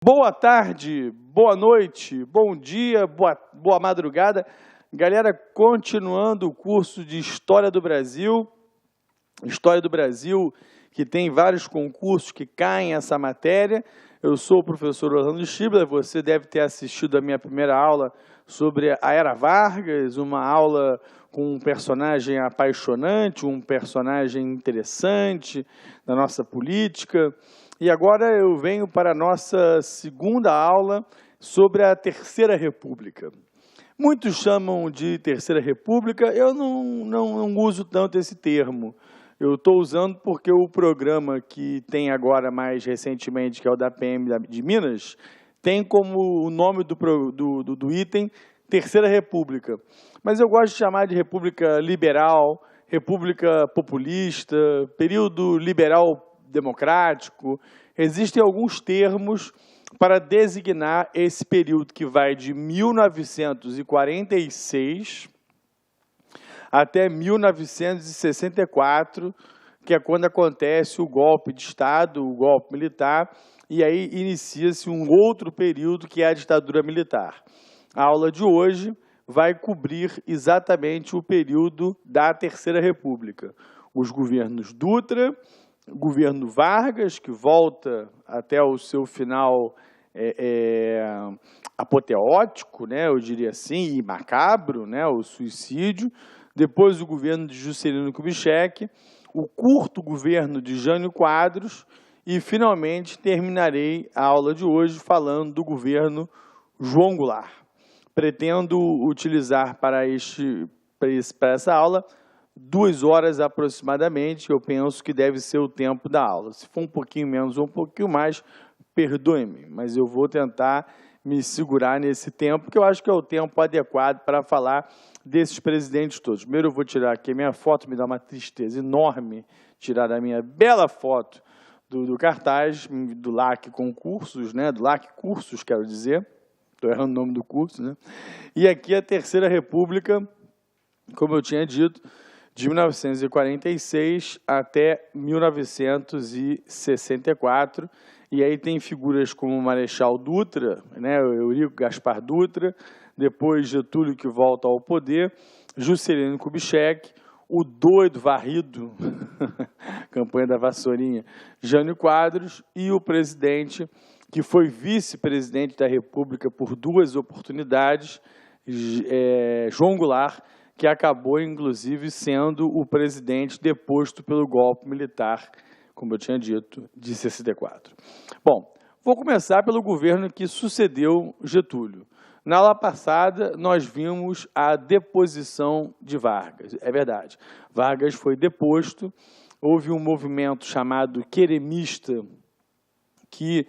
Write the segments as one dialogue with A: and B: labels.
A: Boa tarde, boa noite, bom dia, boa madrugada. Galera, continuando o curso de História do Brasil que tem vários concursos que caem essa matéria. Eu sou o professor Orlando Schibler, você deve ter assistido a minha primeira aula sobre a Era Vargas, uma aula com um personagem apaixonante, um personagem interessante da nossa política. E agora eu venho para a nossa segunda aula sobre a Terceira República. Muitos chamam de Terceira República, eu não uso tanto esse termo. Eu estou usando porque o programa que tem agora mais recentemente, que é o da PM de Minas, tem como o nome do item Terceira República. Mas eu gosto de chamar de República Liberal, República Populista, período liberal democrático. Existem alguns termos para designar esse período que vai de 1946 até 1964, que é quando acontece o golpe de Estado, o golpe militar, e aí inicia-se um outro período que é a ditadura militar. A aula de hoje vai cobrir exatamente o período da Terceira República. Os governos Dutra, o governo Vargas, que volta até o seu final apoteótico, né, eu diria assim, e macabro, né, o suicídio. Depois o governo de Juscelino Kubitschek, o curto governo de Jânio Quadros e, finalmente, terminarei a aula de hoje falando do governo João Goulart. Pretendo utilizar para essa aula 2 horas aproximadamente, eu penso que deve ser o tempo da aula. Se for um pouquinho menos ou um pouquinho mais, perdoe-me, mas eu vou tentar me segurar nesse tempo, que eu acho que é o tempo adequado para falar desses presidentes todos. Primeiro eu vou tirar aqui a minha foto, me dá uma tristeza enorme tirar a minha bela foto do cartaz, do LAC Concursos, né? Do LAC Cursos, quero dizer, estou errando o nome do curso, né? E aqui a Terceira República, como eu tinha dito, de 1946 até 1964, e aí tem figuras como o Marechal Dutra, né, Eurico Gaspar Dutra, depois Getúlio, que volta ao poder, Juscelino Kubitschek, o doido varrido, campanha da vassourinha, Jânio Quadros, e o presidente, que foi vice-presidente da República por 2 oportunidades, João Goulart, que acabou, inclusive, sendo o presidente deposto pelo golpe militar, como eu tinha dito, de 64. Bom, vou começar pelo governo que sucedeu Getúlio. Na aula passada, nós vimos a deposição de Vargas. É verdade, Vargas foi deposto, houve um movimento chamado queremista, que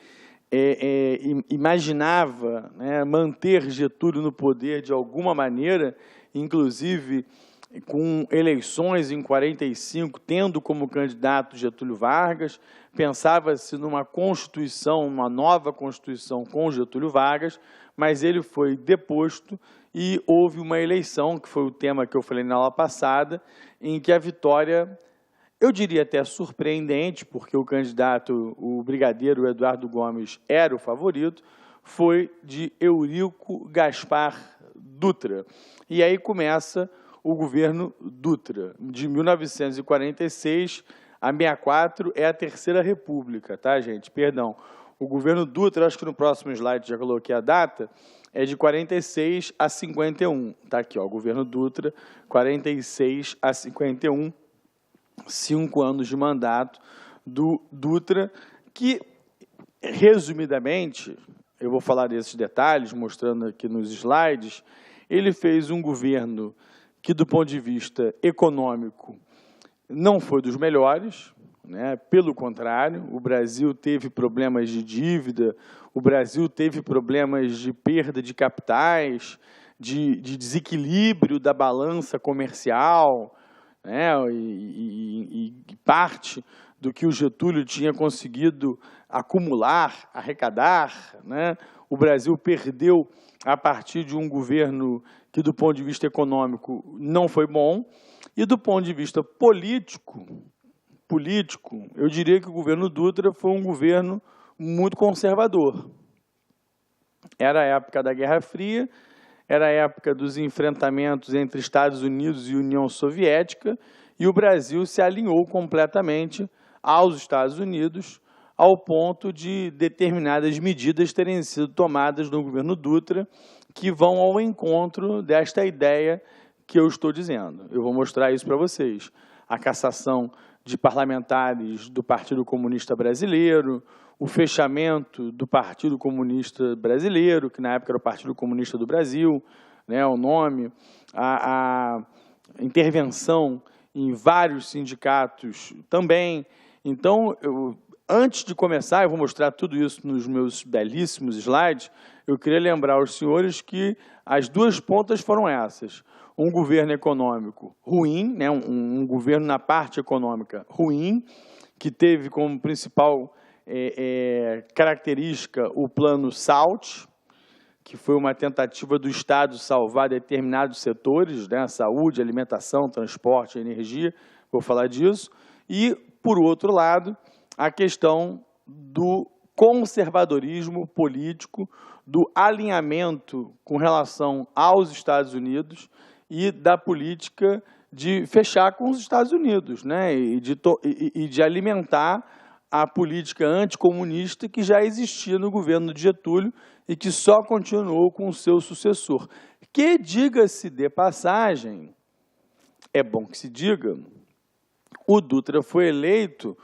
A: imaginava, né, manter Getúlio no poder de alguma maneira, inclusive com eleições em 45, tendo como candidato Getúlio Vargas. Pensava-se numa constituição, uma nova constituição com Getúlio Vargas, mas ele foi deposto e houve uma eleição, que foi o tema que eu falei na aula passada, em que a vitória, eu diria até surpreendente, porque o candidato, o brigadeiro Eduardo Gomes, era o favorito, foi de Eurico Gaspar Dutra. E aí começa o governo Dutra, de 1946 a 64, é a Terceira República, tá, gente? Perdão. O governo Dutra, acho que no próximo slide já coloquei a data, é de 46 a 51. Tá aqui, ó, o governo Dutra, 46 a 51, 5 anos de mandato do Dutra, que, resumidamente, eu vou falar desses detalhes, mostrando aqui nos slides, ele fez um governo que, do ponto de vista econômico, não foi dos melhores, né? Pelo contrário, o Brasil teve problemas de dívida, o Brasil teve problemas de perda de capitais, de desequilíbrio da balança comercial, né? E parte do que o Getúlio tinha conseguido acumular, arrecadar, né? O Brasil perdeu a partir de um governo que, do ponto de vista econômico, não foi bom, e do ponto de vista político, eu diria que o governo Dutra foi um governo muito conservador. Era a época da Guerra Fria, era a época dos enfrentamentos entre Estados Unidos e União Soviética, e o Brasil se alinhou completamente aos Estados Unidos, ao ponto de determinadas medidas terem sido tomadas no governo Dutra, que vão ao encontro desta ideia que eu estou dizendo. Eu vou mostrar isso para vocês. A cassação de parlamentares do Partido Comunista Brasileiro, o fechamento do Partido Comunista Brasileiro, que na época era o Partido Comunista do Brasil, né, o nome, a intervenção em vários sindicatos também. Então, antes de começar, eu vou mostrar tudo isso nos meus belíssimos slides, eu queria lembrar aos senhores que as duas pontas foram essas. Um governo econômico ruim, né, um governo na parte econômica ruim, que teve como principal característica o plano SALT, que foi uma tentativa do Estado salvar determinados setores, né, saúde, alimentação, transporte, energia, vou falar disso, e, por outro lado, a questão do conservadorismo político, do alinhamento com relação aos Estados Unidos e da política de fechar com os Estados Unidos, né, e de alimentar a política anticomunista que já existia no governo de Getúlio e que só continuou com o seu sucessor. Que, diga-se de passagem, é bom que se diga, o Dutra foi eleito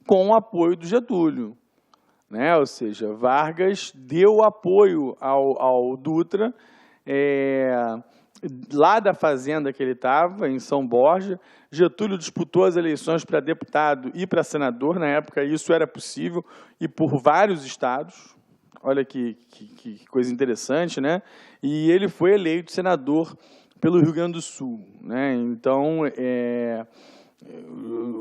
A: com o apoio do Getúlio, né? Ou seja, Vargas deu apoio ao Dutra, lá da fazenda que ele estava, em São Borja. Getúlio disputou as eleições para deputado e para senador, na época isso era possível, e por vários estados. Olha que coisa interessante, né? E ele foi eleito senador pelo Rio Grande do Sul, né? Então,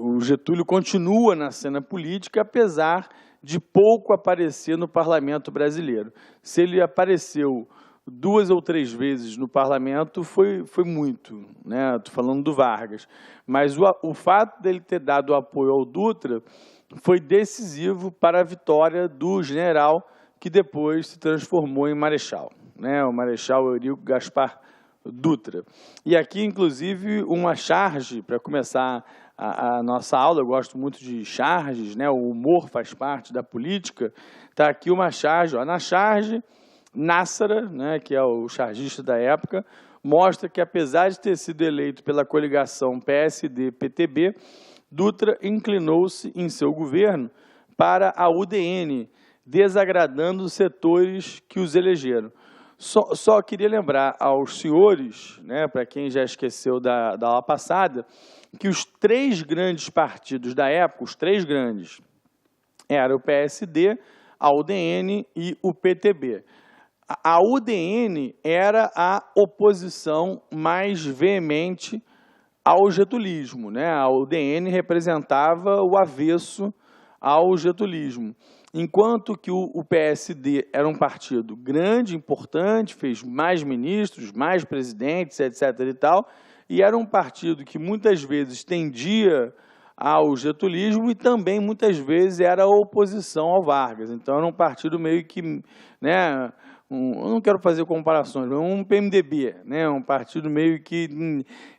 A: o Getúlio continua na cena política, apesar de pouco aparecer no parlamento brasileiro. Se ele apareceu 2 ou 3 vezes no parlamento, foi muito, né? Estou falando do Vargas. Mas o fato dele ter dado apoio ao Dutra foi decisivo para a vitória do general, que depois se transformou em marechal, né? O marechal Eurico Gaspar Dutra. E aqui, inclusive, uma charge, para começar a nossa aula, eu gosto muito de charges, né? O humor faz parte da política. Está aqui uma charge, ó. Na charge, Nássara, né, que é o chargista da época, mostra que, apesar de ter sido eleito pela coligação PSD-PTB, Dutra inclinou-se em seu governo para a UDN, desagradando os setores que os elegeram. Só queria lembrar aos senhores, né, para quem já esqueceu da aula passada, que os 3 grandes partidos da época, os 3 grandes, eram o PSD, a UDN e o PTB. A UDN era a oposição mais veemente ao getulismo, né? A UDN representava o avesso ao getulismo, enquanto que o PSD era um partido grande, importante, fez mais ministros, mais presidentes, etc. e tal, e era um partido que muitas vezes tendia ao getulismo e também muitas vezes era a oposição ao Vargas. Então era um partido meio que, né, eu não quero fazer comparações, mas um PMDB, né, um partido meio que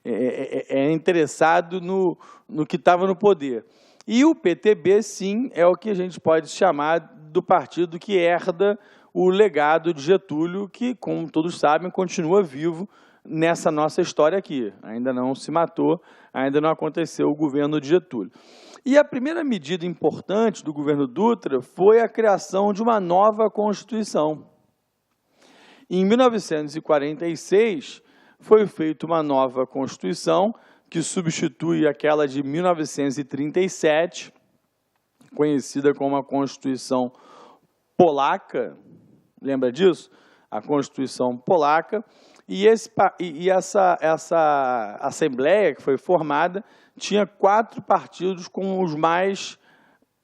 A: é interessado no que estava no poder. E o PTB, sim, é o que a gente pode chamar do partido que herda o legado de Getúlio, que, como todos sabem, continua vivo nessa nossa história aqui. Ainda não se matou, ainda não aconteceu o governo de Getúlio. E a primeira medida importante do governo Dutra foi a criação de uma nova Constituição. Em 1946, foi feita uma nova Constituição, que substitui aquela de 1937, conhecida como a Constituição Polaca. Lembra disso? A Constituição Polaca. E essa Assembleia que foi formada tinha 4 partidos com os mais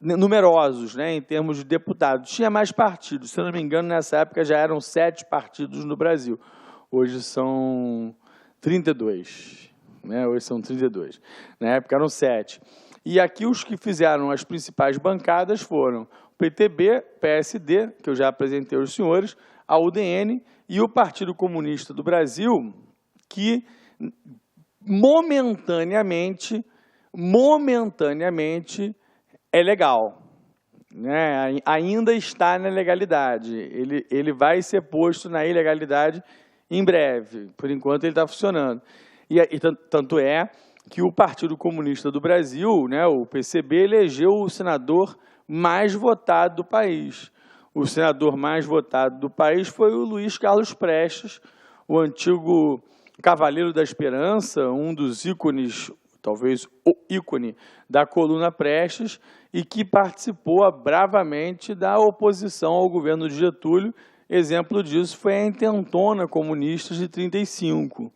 A: numerosos, né, em termos de deputados. Tinha mais partidos, se eu não me engano, nessa época já eram 7 partidos no Brasil. Hoje são 32, né? Hoje são 32. Na época eram 7. E aqui os que fizeram as principais bancadas foram PTB, PSD, que eu já apresentei aos senhores, a UDN e o Partido Comunista do Brasil, que momentaneamente é legal, né? Ainda está na legalidade, ele vai ser posto na ilegalidade em breve, por enquanto ele está funcionando. E tanto é que o Partido Comunista do Brasil, né, o PCB, elegeu o senador mais votado do país. O senador mais votado do país foi o Luiz Carlos Prestes, o antigo Cavaleiro da Esperança, um dos ícones, talvez o ícone da coluna Prestes, e que participou bravamente da oposição ao governo de Getúlio. Exemplo disso foi a Intentona Comunista de 1935.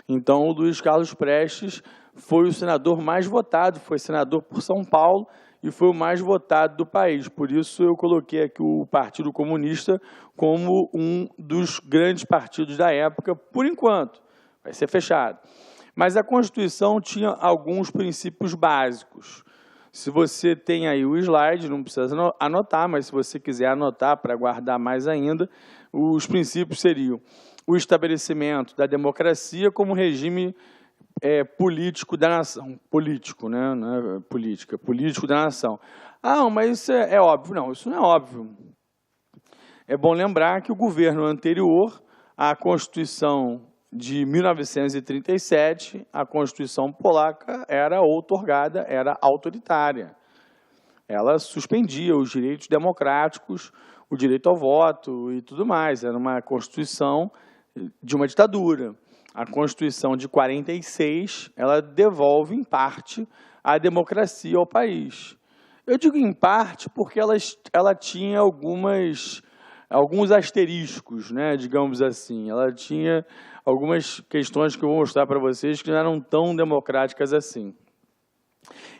A: Então, o Luiz Carlos Prestes foi o senador mais votado, foi senador por São Paulo e foi o mais votado do país. Por isso, eu coloquei aqui o Partido Comunista como um dos grandes partidos da época, por enquanto. Vai ser fechado. Mas a Constituição tinha alguns princípios básicos. Se você tem aí o slide, não precisa anotar, mas se você quiser anotar para guardar mais ainda, os princípios seriam o estabelecimento da democracia como regime político da nação. Político, né? Não é política, político da nação. Ah, mas isso é óbvio. Não, isso não é óbvio. É bom lembrar que o governo anterior, à Constituição de 1937, a Constituição polaca era outorgada, era autoritária. Ela suspendia os direitos democráticos, o direito ao voto e tudo mais. Era uma Constituição de uma ditadura. A Constituição de 46, ela devolve, em parte, a democracia ao país. Eu digo em parte porque ela tinha alguns asteriscos, né, digamos assim. Ela tinha algumas questões que eu vou mostrar para vocês que não eram tão democráticas assim.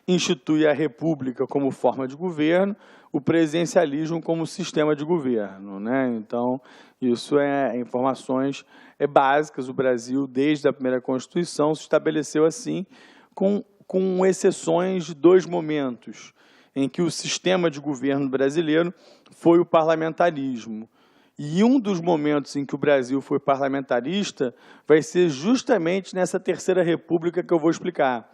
A: Institui a república como forma de governo, o presidencialismo como sistema de governo, né? Então, isso informações básicas. O Brasil, desde a primeira Constituição, se estabeleceu assim, com exceções de dois momentos, em que o sistema de governo brasileiro foi o parlamentarismo. E um dos momentos em que o Brasil foi parlamentarista vai ser justamente nessa Terceira República que eu vou explicar.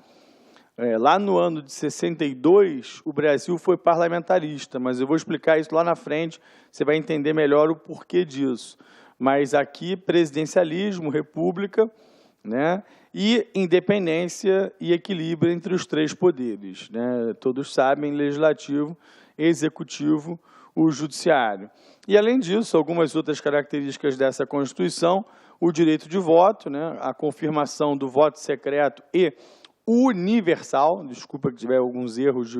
A: Lá no ano de 62, o Brasil foi parlamentarista, mas eu vou explicar isso lá na frente, você vai entender melhor o porquê disso. Mas aqui, presidencialismo, república, né, e independência e equilíbrio entre os três poderes, né? Todos sabem, legislativo, executivo, o judiciário. E, além disso, algumas outras características dessa Constituição, o direito de voto, né, a confirmação do voto secreto e universal, desculpa que tiver alguns erros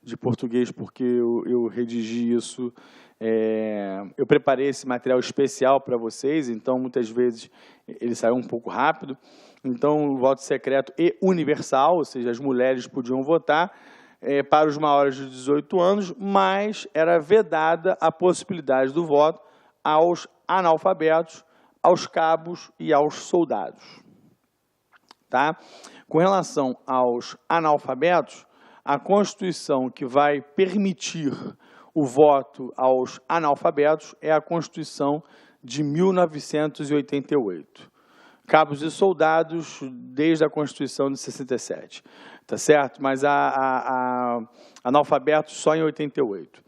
A: de português, porque eu redigi isso, eu preparei esse material especial para vocês, então muitas vezes ele saiu um pouco rápido. Então, o voto secreto e universal, ou seja, as mulheres podiam votar para os maiores de 18 anos, mas era vedada a possibilidade do voto aos analfabetos, aos cabos e aos soldados. Tá? Com relação aos analfabetos, a Constituição que vai permitir o voto aos analfabetos é a Constituição de 1988. Cabos e soldados desde a Constituição de 67, tá certo? Mas analfabetos só em 88.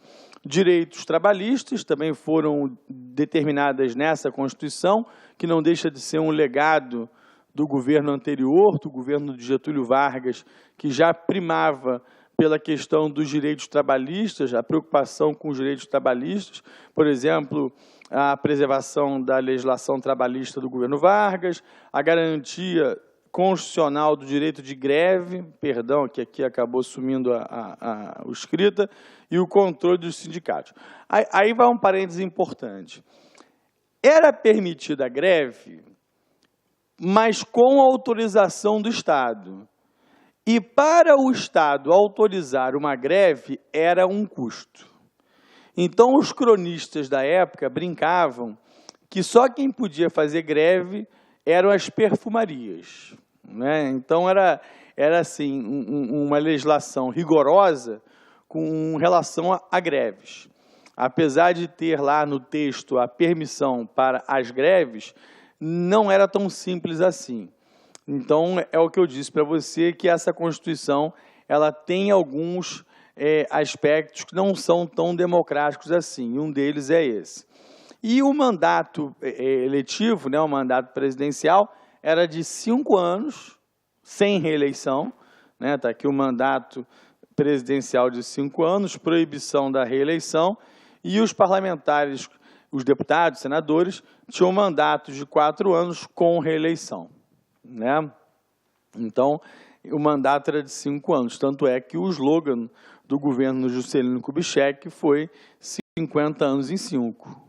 A: Direitos trabalhistas também foram determinadas nessa Constituição, que não deixa de ser um legado do governo anterior, do governo de Getúlio Vargas, que já primava pela questão dos direitos trabalhistas, a preocupação com os direitos trabalhistas, por exemplo, a preservação da legislação trabalhista do governo Vargas, a garantia constitucional do direito de greve, perdão, que aqui acabou sumindo o escrita, e o controle dos sindicatos. Aí vai um parêntese importante. Era permitida a greve, mas com autorização do Estado. E para o Estado autorizar uma greve era um custo. Então, os cronistas da época brincavam que só quem podia fazer greve eram as perfumarias, né? Então, era assim, uma legislação rigorosa, com relação a greves. Apesar de ter lá no texto a permissão para as greves, não era tão simples assim. Então, é o que eu disse para você, que essa Constituição ela tem alguns aspectos que não são tão democráticos assim, um deles é esse. E o mandato eletivo, né, o mandato presidencial, era de 5 anos, sem reeleição, né, está aqui o mandato presidencial de 5 anos, proibição da reeleição, e os parlamentares, os deputados, senadores, tinham mandatos de 4 anos com reeleição, né? Então, o mandato era de 5 anos, tanto é que o slogan do governo Juscelino Kubitschek foi 50 anos em 5.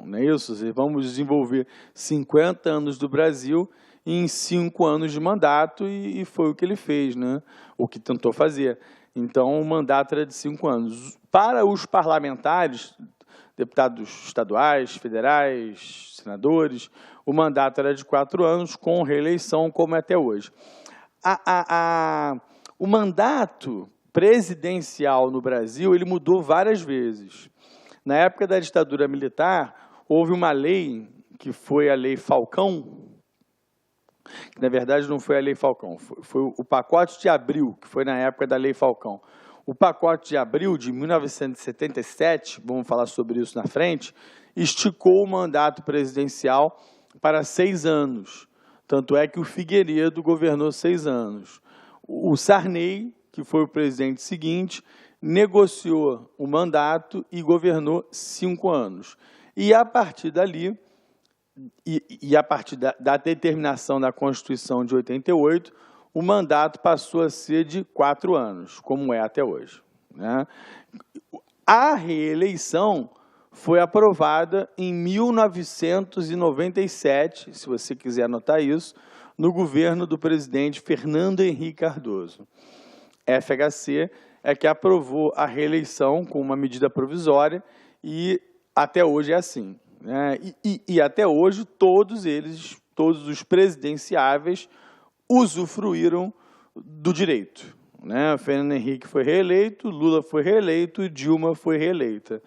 A: Não é isso? Vamos desenvolver 50 anos do Brasil em 5 anos de mandato, e foi o que ele fez, né? O que tentou fazer. Então, o mandato era de 5 anos. Para os parlamentares, deputados estaduais, federais, senadores, o mandato era de 4 anos, com reeleição, como é até hoje. O mandato presidencial no Brasil, ele mudou várias vezes. Na época da ditadura militar, houve uma lei, que foi a Lei Falcão, que na verdade não foi a Lei Falcão, foi o Pacote de Abril, que foi na época da Lei Falcão. O Pacote de Abril de 1977, vamos falar sobre isso na frente, esticou o mandato presidencial para 6 anos. Tanto é que o Figueiredo governou 6 anos. O Sarney, que foi o presidente seguinte, negociou o mandato e governou 5 anos. E a partir dali, a partir da determinação da Constituição de 88, o mandato passou a ser de 4 anos, como é até hoje, né? A reeleição foi aprovada em 1997, se você quiser anotar isso, no governo do presidente Fernando Henrique Cardoso. FHC é que aprovou a reeleição com uma medida provisória e até hoje é assim, né? E até hoje todos os presidenciáveis usufruíram do direito, né? Fernando Henrique foi reeleito, Lula foi reeleito e Dilma foi reeleita.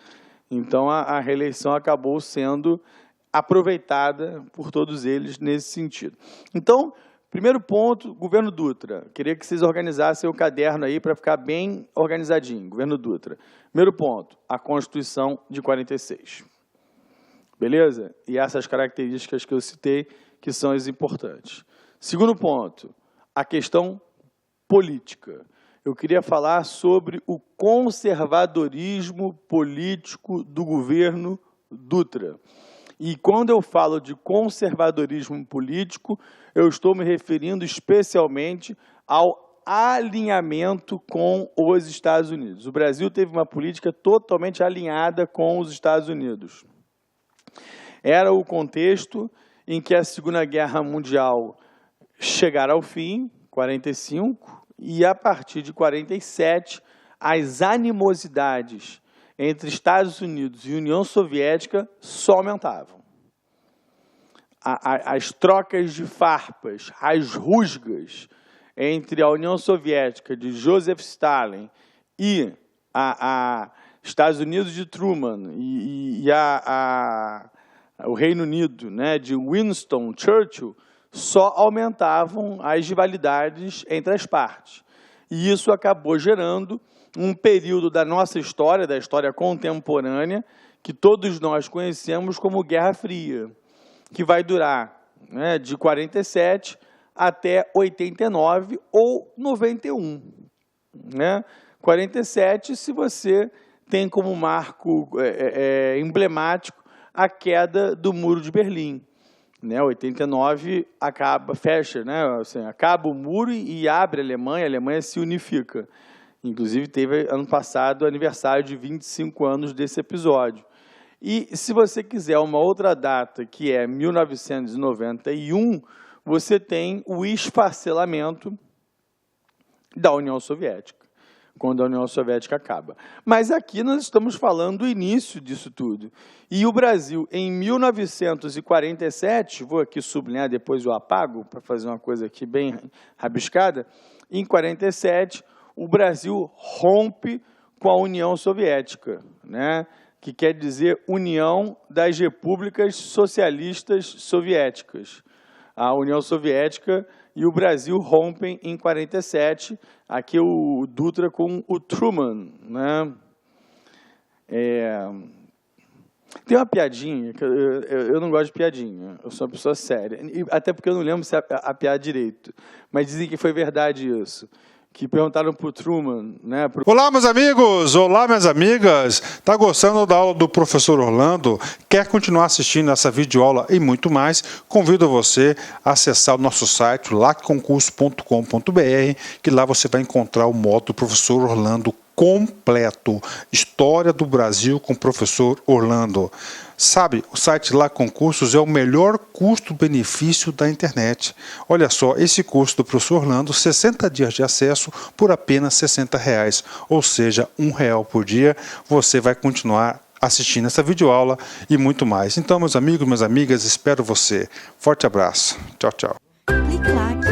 A: Então, a reeleição acabou sendo aproveitada por todos eles nesse sentido. Então, primeiro ponto, governo Dutra. Queria que vocês organizassem o caderno aí para ficar bem organizadinho. Governo Dutra. Primeiro ponto, a Constituição de 46. Beleza? E essas características que eu citei, que são as importantes. Segundo ponto, a questão política. Eu queria falar sobre o conservadorismo político do governo Dutra. E quando eu falo de conservadorismo político, eu estou me referindo especialmente ao alinhamento com os Estados Unidos. O Brasil teve uma política totalmente alinhada com os Estados Unidos. Era o contexto em que a Segunda Guerra Mundial chegara ao fim, 45, e a partir de 47, as animosidades entre Estados Unidos e União Soviética só aumentavam. As trocas de farpas, as rusgas entre a União Soviética de Joseph Stalin e Estados Unidos de Truman e o Reino Unido, né, de Winston Churchill, só aumentavam as rivalidades entre as partes. E isso acabou gerando um período da nossa história, da história contemporânea, que todos nós conhecemos como Guerra Fria, que vai durar, né, de 47 até 89 ou 91. Né? 47, se você tem como marco emblemático a queda do Muro de Berlim. Né, 89 fecha, né, assim, acaba o muro e abre a Alemanha se unifica. Inclusive, teve ano passado aniversário de 25 anos desse episódio. E se você quiser uma outra data, que é 1991, você tem o esfacelamento da União Soviética, quando a União Soviética acaba. Mas aqui nós estamos falando do início disso tudo. E o Brasil, em 1947, vou aqui sublinhar, depois eu apago, para fazer uma coisa aqui bem rabiscada, em 47, o Brasil rompe com a União Soviética, né? Que quer dizer União das Repúblicas Socialistas Soviéticas. A União Soviética e o Brasil rompem em 47, aqui o Dutra com o Truman, né? Tem uma piadinha, que eu não gosto de piadinha, eu sou uma pessoa séria, até porque eu não lembro se a piada direito, mas dizem que foi verdade isso, que perguntaram para o Truman, né?
B: Olá, meus amigos! Olá, minhas amigas! Tá gostando da aula do professor Orlando? Quer continuar assistindo essa videoaula e muito mais? Convido você a acessar o nosso site, lacconcurso.com.br, que lá você vai encontrar o módulo do professor Orlando completo. História do Brasil com o professor Orlando. Sabe, o site Lá Concursos é o melhor custo-benefício da internet. Olha só, esse curso do professor Orlando, 60 dias de acesso por apenas R$60, ou seja, R$1 por dia. Você vai continuar assistindo essa videoaula e muito mais. Então, meus amigos, minhas amigas, espero você. Forte abraço. Tchau, tchau.
C: Clique lá.